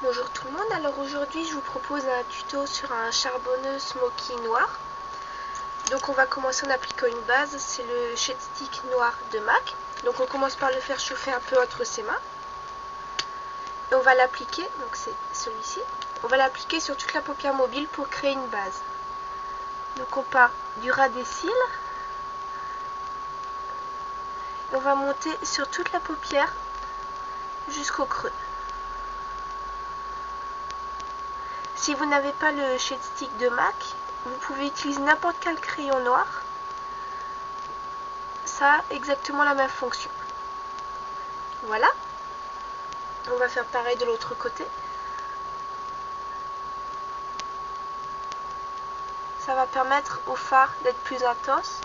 Bonjour tout le monde, alors aujourd'hui je vous propose un tuto sur un charbonneux smoky noir. Donc on va commencer en appliquant une base, c'est le shade stick noir de MAC. Donc on commence par le faire chauffer un peu entre ses mains. Et on va l'appliquer, donc c'est celui-ci. On va l'appliquer sur toute la paupière mobile pour créer une base. Donc on part du ras des cils. Et on va monter sur toute la paupière jusqu'au creux. Si vous n'avez pas le shade stick de MAC, vous pouvez utiliser n'importe quel crayon noir. Ça a exactement la même fonction. Voilà. On va faire pareil de l'autre côté. Ça va permettre au fard d'être plus intense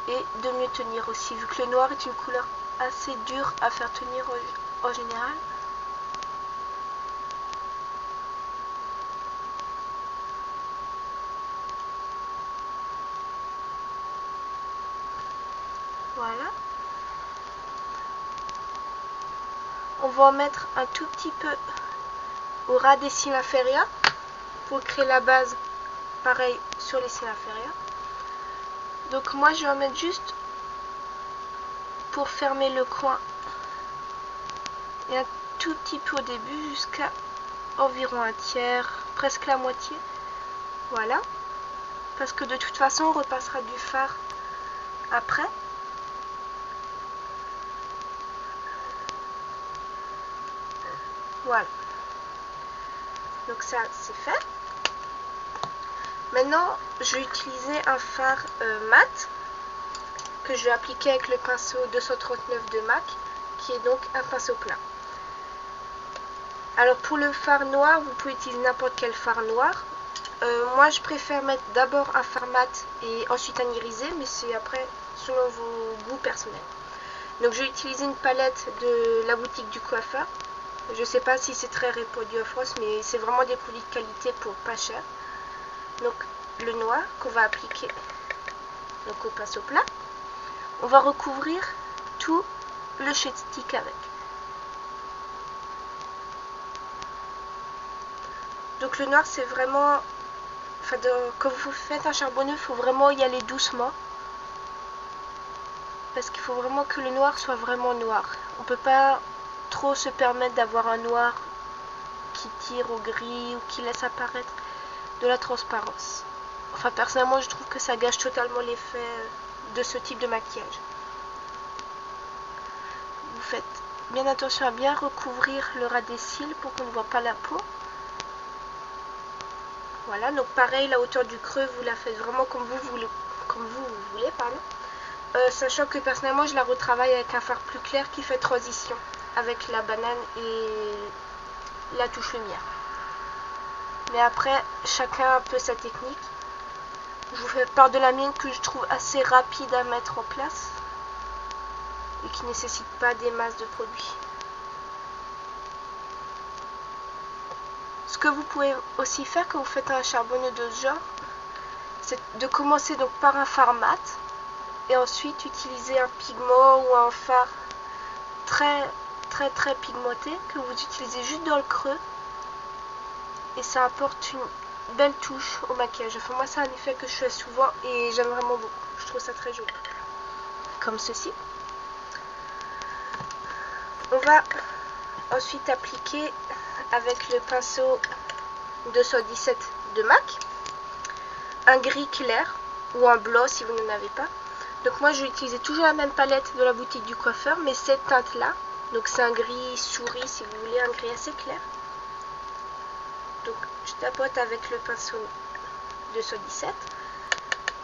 et de mieux tenir aussi, vu que le noir est une couleur assez dure à faire tenir en général. Voilà. On va en mettre un tout petit peu au ras des cils inférieurs pour créer la base, pareil sur les cils inférieurs. Donc moi je vais en mettre juste pour fermer le coin et un tout petit peu au début jusqu'à environ un tiers, presque la moitié. Voilà. Parce que de toute façon on repassera du fard après. Voilà. Donc ça c'est fait. Maintenant je vais utiliser un fard mat que je vais appliquer avec le pinceau 239 de MAC, qui est donc un pinceau plat. Alors pour le fard noir, vous pouvez utiliser n'importe quel fard noir. Moi je préfère mettre d'abord un fard mat et ensuite un irisé, mais c'est après selon vos goûts personnels. Donc je vais utiliser une palette de la boutique du coiffeur. Je sais pas si c'est très répandu en France, mais c'est vraiment des produits de qualité pour pas cher. Donc le noir qu'on va appliquer donc au pinceau plat. On va recouvrir tout le shade stick avec. Donc le noir c'est vraiment, quand vous faites un charbonneux, il faut vraiment y aller doucement. Parce qu'il faut vraiment que le noir soit vraiment noir. On peut pas trop se permettre d'avoir un noir qui tire au gris ou qui laisse apparaître de la transparence. Enfin personnellement je trouve que ça gâche totalement l'effet de ce type de maquillage. Vous faites bien attention à bien recouvrir le ras des cils pour qu'on ne voit pas la peau. Voilà, donc pareil, la hauteur du creux, vous la faites vraiment comme vous voulez, pardon. Sachant que personnellement, je la retravaille avec un fard plus clair qui fait transition avec la banane et la touche lumière. Mais après, chacun a un peu sa technique. Je vous fais part de la mienne que je trouve assez rapide à mettre en place et qui ne nécessite pas des masses de produits. Ce que vous pouvez aussi faire quand vous faites un charbonneux de ce genre, c'est de commencer donc par un fard mat et ensuite utiliser un pigment ou un fard très pigmenté que vous utilisez juste dans le creux et ça apporte une belle touche au maquillage. Enfin moi c'est un effet que je fais souvent et j'aime vraiment beaucoup. Je trouve ça très joli. Comme ceci. On va ensuite appliquer avec le pinceau 217 de MAC un gris clair ou un blanc si vous n'en avez pas. Donc moi je vais utiliser toujours la même palette de la boutique du coiffeur, mais cette teinte là, donc c'est un gris souris si vous voulez, un gris assez clair. Donc je tapote avec le pinceau 217,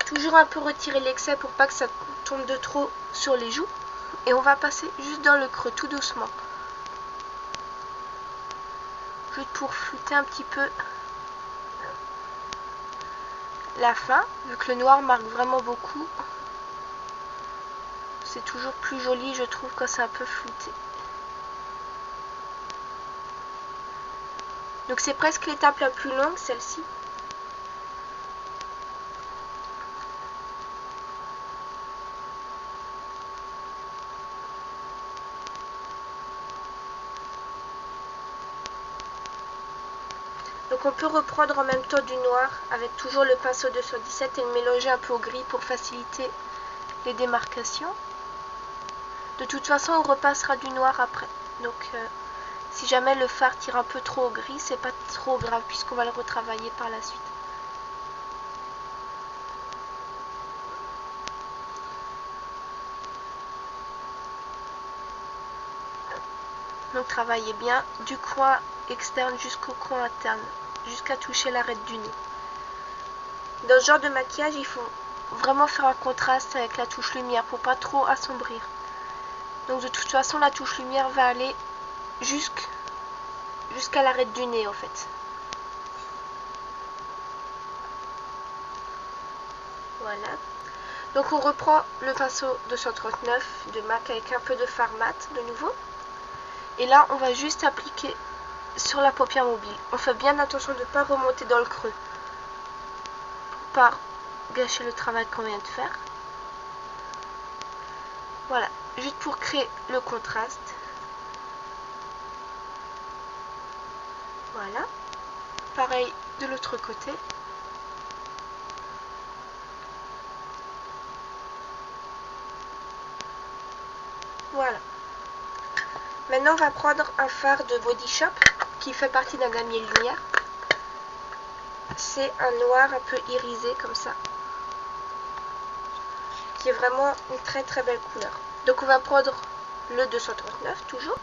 toujours un peu retirer l'excès pour pas que ça tombe de trop sur les joues, et on va passer juste dans le creux tout doucement, juste pour flouter un petit peu la fin, vu que le noir marque vraiment beaucoup. C'est toujours plus joli je trouve quand c'est un peu flouté. Donc c'est presque l'étape la plus longue, celle-ci. Donc on peut reprendre en même temps du noir avec toujours le pinceau 217 et le mélanger un peu au gris pour faciliter les démarcations. De toute façon on repassera du noir après. Donc si jamais le fard tire un peu trop au gris, c'est pas trop grave puisqu'on va le retravailler par la suite. Donc travaillez bien du coin externe jusqu'au coin interne, jusqu'à toucher l'arête du nez. Dans ce genre de maquillage, il faut vraiment faire un contraste avec la touche lumière pour pas trop assombrir. Donc de toute façon, la touche lumière va aller jusqu'à l'arête du nez en fait. Voilà. Donc on reprend le pinceau 239 de MAC avec un peu de fard mat de nouveau. Et là, on va juste appliquer sur la paupière mobile. On fait bien attention de ne pas remonter dans le creux. Pour pas gâcher le travail qu'on vient de faire. Voilà, juste pour créer le contraste. Voilà. Pareil de l'autre côté. Voilà. Maintenant, on va prendre un fard de Body Shop qui fait partie d'un damier lumière. C'est un noir un peu irisé comme ça, qui est vraiment une très très belle couleur. Donc on va prendre le 239 toujours.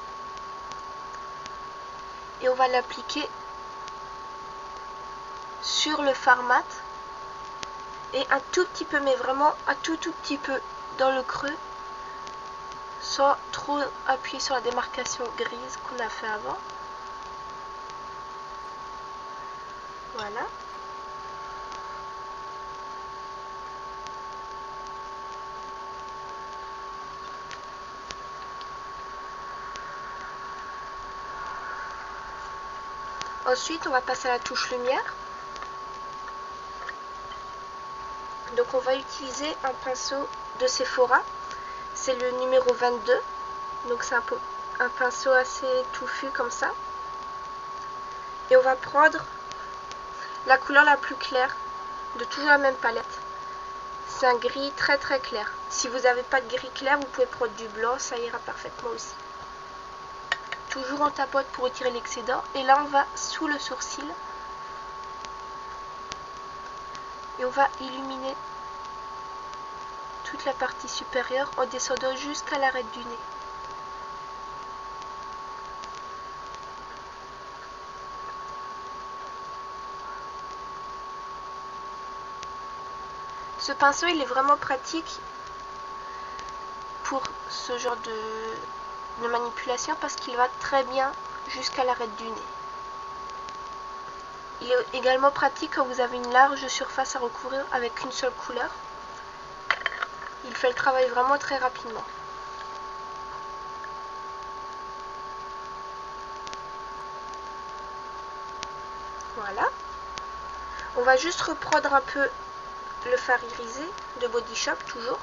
Et on va l'appliquer sur le fard mat. Et un tout petit peu, mais vraiment un tout petit peu dans le creux. Sans trop appuyer sur la démarcation grise qu'on a fait avant. Voilà. Ensuite, on va passer à la touche lumière. Donc on va utiliser un pinceau de Sephora. C'est le numéro 22. Donc c'est un pinceau assez touffu comme ça. Et on va prendre la couleur la plus claire de toujours la même palette. C'est un gris très très clair. Si vous n'avez pas de gris clair, vous pouvez prendre du blanc, ça ira parfaitement aussi. Toujours on tapote pour retirer l'excédent. Et là on va sous le sourcil. Et on va illuminer toute la partie supérieure en descendant jusqu'à l'arête du nez. Ce pinceau il est vraiment pratique pour ce genre de manipulation parce qu'il va très bien jusqu'à l'arête du nez. Il est également pratique quand vous avez une large surface à recouvrir avec une seule couleur. Il fait le travail vraiment très rapidement. Voilà. On va juste reprendre un peu le fard irisé de Body Shop toujours.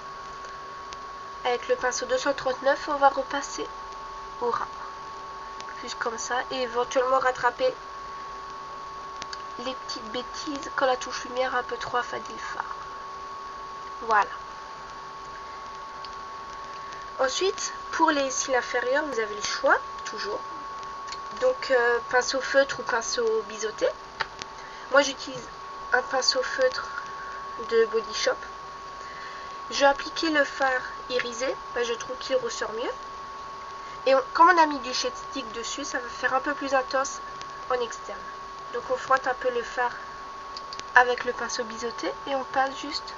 Avec le pinceau 239, on va repasser au ras. Juste comme ça. Et éventuellement rattraper les petites bêtises quand la touche lumière a un peu trop affadi le fard. Voilà. Ensuite, pour les cils inférieurs, vous avez le choix, toujours. Donc, pinceau feutre ou pinceau biseauté. Moi, j'utilise un pinceau feutre de Body Shop. Je vais appliquer le fard irisé, je trouve qu'il ressort mieux. Et comme on a mis du shade stick dessus, ça va faire un peu plus intense en externe. Donc, on frotte un peu le fard avec le pinceau biseauté et on passe juste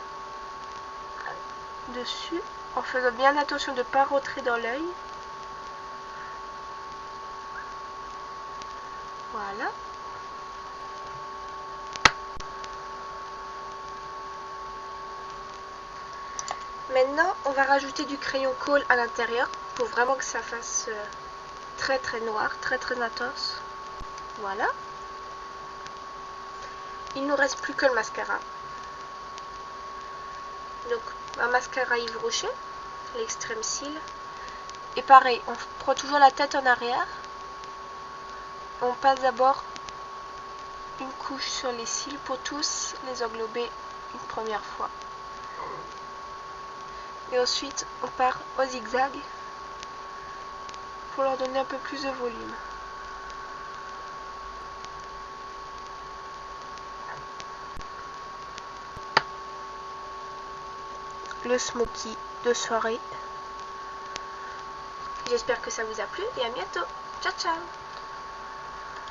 dessus en faisant bien attention de ne pas rentrer dans l'œil. Voilà. Maintenant, on va rajouter du crayon colle à l'intérieur pour vraiment que ça fasse très très noir, très très intense. Voilà. Il ne nous reste plus que le mascara. Donc, un mascara Yves Rocher, l'extrême cils. Et pareil, on prend toujours la tête en arrière. On passe d'abord une couche sur les cils pour tous les englober une première fois. Et ensuite, on part au zigzag pour leur donner un peu plus de volume. Le smoky de soirée. J'espère que ça vous a plu et à bientôt. Ciao ciao.